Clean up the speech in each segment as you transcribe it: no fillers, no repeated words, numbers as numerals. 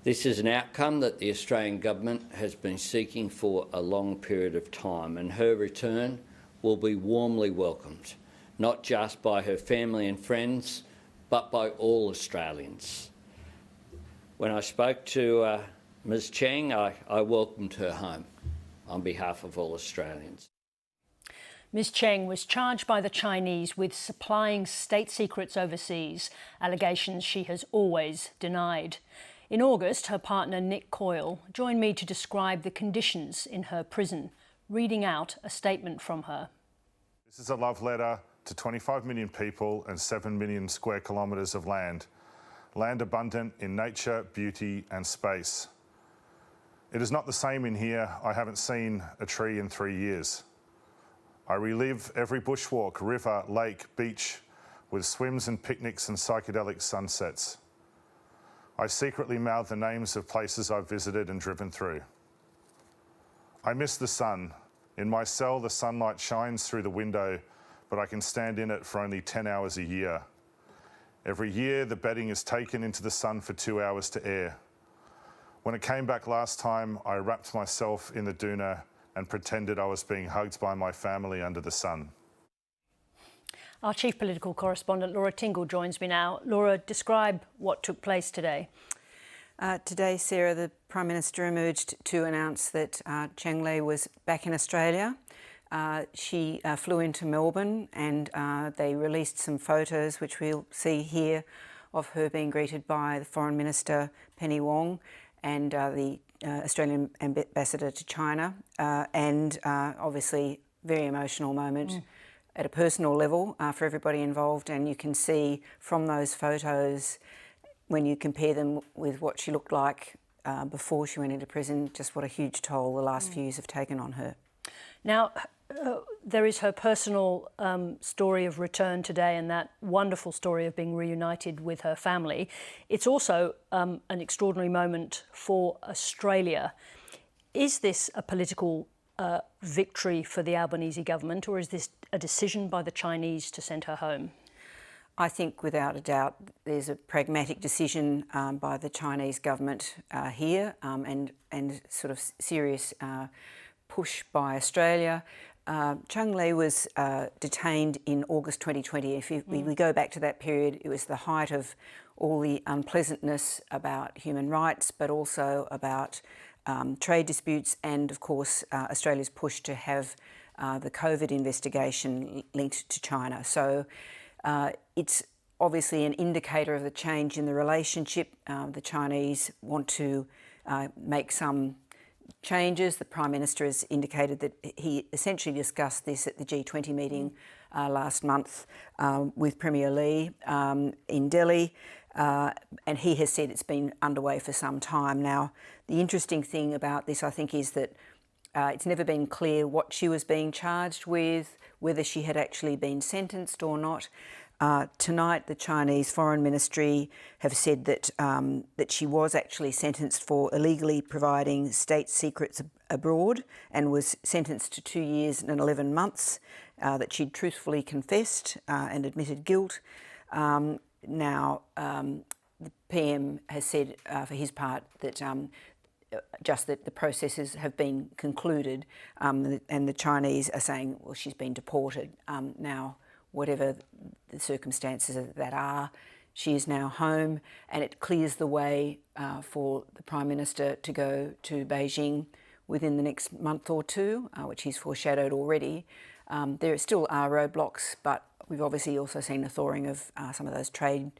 This is an outcome that the Australian government has been seeking for a long period of time, and her return will be warmly welcomed, not just by her family and friends, but by all Australians. When I spoke to Ms Cheng, I welcomed her home on behalf of all Australians. Ms Cheng was charged by the Chinese with supplying state secrets overseas, allegations she has always denied. In August, her partner Nick Coyle joined me to describe the conditions in her prison, reading out a statement from her. This is a love letter to 25 million people and 7 million square kilometres of land abundant in nature, beauty and space. It is not the same in here. I haven't seen a tree in 3 years. I relive every bushwalk, river, lake, beach, with swims and picnics and psychedelic sunsets. I secretly mouth the names of places I've visited and driven through. I miss the sun. In my cell, the sunlight shines through the window, but I can stand in it for only 10 hours a year. Every year, the bedding is taken into the sun for 2 hours to air. When it came back last time, I wrapped myself in the doona and pretended I was being hugged by my family under the sun. Our chief political correspondent, Laura Tingle, joins me now. Laura, describe what took place today. Today, Sarah, the Prime Minister emerged to announce that Cheng Lei was back in Australia. She flew into Melbourne and they released some photos, which we'll see here, of her being greeted by the Foreign Minister, Penny Wong, and the Australian ambassador to China, and obviously very emotional moment at a personal level for everybody involved. And you can see from those photos, when you compare them with what she looked like before she went into prison, just what a huge toll the last few years have taken on her. Now, there is her personal story of return today and that wonderful story of being reunited with her family. It's also an extraordinary moment for Australia. Is this a political victory for the Albanese government, or is this a decision by the Chinese to send her home? I think without a doubt there's a pragmatic decision by the Chinese government here and sort of serious push by Australia. Cheng Lei was detained in August 2020. If we go back to that period, it was the height of all the unpleasantness about human rights, but also about trade disputes and, of course, Australia's push to have the COVID investigation linked to China. So it's obviously an indicator of the change in the relationship. The Chinese want to make some changes. The Prime Minister has indicated that he essentially discussed this at the G20 meeting last month with Premier Li in Delhi, and he has said it's been underway for some time now. The interesting thing about this, I think, is that it's never been clear what she was being charged with, whether she had actually been sentenced or not. Tonight, the Chinese Foreign Ministry have said that that she was actually sentenced for illegally providing state secrets abroad and was sentenced to 2 years and 11 months, that she'd truthfully confessed and admitted guilt. Now, the PM has said for his part that just that the processes have been concluded, and the Chinese are saying, well, she's been deported. Now, whatever the circumstances that are, she is now home, and it clears the way for the Prime Minister to go to Beijing within the next month or two, which he's foreshadowed already. There still are roadblocks, but we've obviously also seen a thawing of some of those trade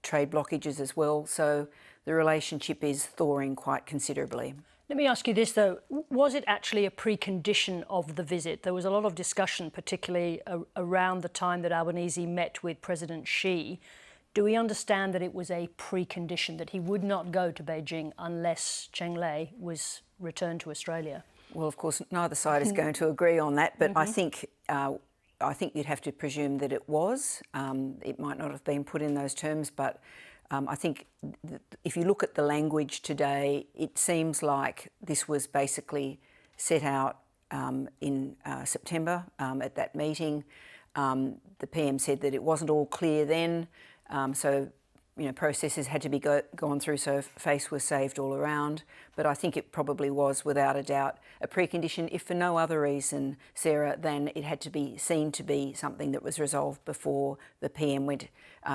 blockages as well. So the relationship is thawing quite considerably. Let me ask you this, though. Was it actually a precondition of the visit? There was a lot of discussion, particularly around the time that Albanese met with President Xi. Do we understand that it was a precondition, that he would not go to Beijing unless Cheng Lei was returned to Australia? Well, of course, neither side is going to agree on that, but I think you'd have to presume that it was. It might not have been put in those terms, but I think if you look at the language today, it seems like this was basically set out in September at that meeting. The PM said that it wasn't all clear then, so processes had to be gone through, so face was saved all around. But I think it probably was, without a doubt, a precondition, if for no other reason, Sarah, than it had to be seen to be something that was resolved before the PM went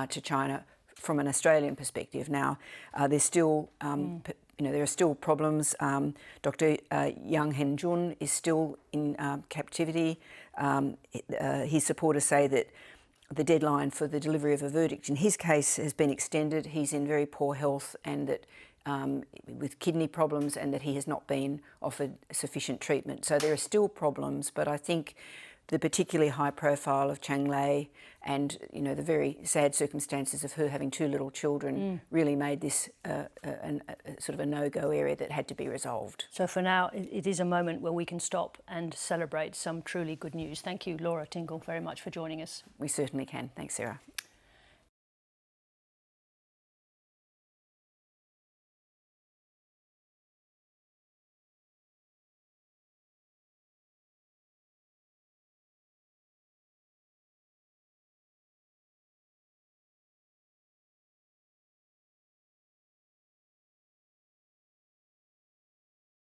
to China from an Australian perspective. Now, there's still, there are still problems. Dr. Yang Henjun is still in captivity. His supporters say that the deadline for the delivery of a verdict in his case has been extended. He's in very poor health and that with kidney problems, and that he has not been offered sufficient treatment. So there are still problems, but I think the particularly high profile of Cheng Lei and the very sad circumstances of her having 2 little children really made this sort of a no-go area that had to be resolved. So for now, it is a moment where we can stop and celebrate some truly good news. Thank you, Laura Tingle, very much for joining us. We certainly can. Thanks, Sarah.